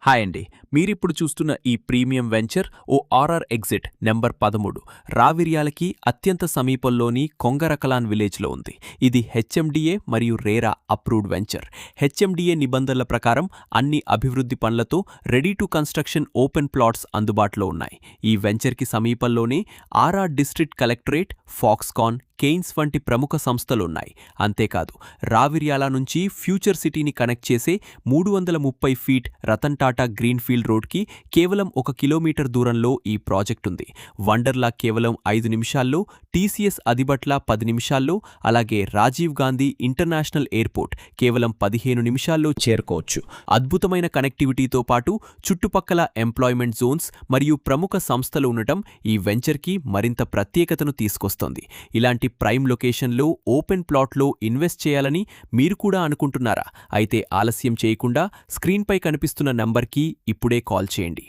Hi అండి. మీరిప్పుడు చూస్తున్న ఈ ప్రీమియం వెంచర్ ఓ ఆర్ఆర్ ఎగ్జిట్ నెంబర్ 13 రావిర్యాలకి అత్యంత సమీపంలోని కొంగరకలాన్ విలేజ్లో ఉంది. ఇది హెచ్ఎండిఏ మరియు రేరా అప్రూవ్డ్ వెంచర్. హెచ్ఎండిఏ నిబంధనల ప్రకారం అన్ని అభివృద్ధి పనులతో ready to construction open plots అందుబాటులో ఉన్నాయి. ఈ వెంచర్కి సమీపంలోనే RR district collectorate, Foxconn, Kaynes వంటి ప్రముఖ సంస్థలున్నాయి. అంతేకాదు రావిర్యాల నుంచి ఫ్యూచర్ సిటీని కనెక్ట్ చేసే 330 ఫీట్ రతన్ టాటా గ్రీన్ఫీల్డ్ రోడ్కి కేవలం 1 కిలోమీటర్ దూరంలో ఈ ప్రాజెక్ట్ ఉంది. వండర్లా కేవలం 5 నిమిషాల్లో, టీసీఎస్ అదిబట్ల 10 నిమిషాల్లో, అలాగే రాజీవ్ గాంధీ ఇంటర్నేషనల్ ఎయిర్పోర్ట్ కేవలం 15 నిమిషాల్లో చేరుకోవచ్చు. అద్భుతమైన కనెక్టివిటీతో పాటు చుట్టుపక్కల ఎంప్లాయ్మెంట్ జోన్స్ మరియు ప్రముఖ సంస్థలు ఉండటం ఈ వెంచర్కి మరింత ప్రత్యేకతను తీసుకొస్తోంది. ఇలాంటి ప్రైమ్ లొకేషన్లో ఓపెన్ ప్లాట్లో ఇన్వెస్ట్ చేయాలని మీరు కూడా అనుకుంటున్నారా? అయితే ఆలస్యం చేయకుండా స్క్రీన్పై కనిపిస్తున్న నంబర్కి ఇప్పుడే కాల్ చేయండి.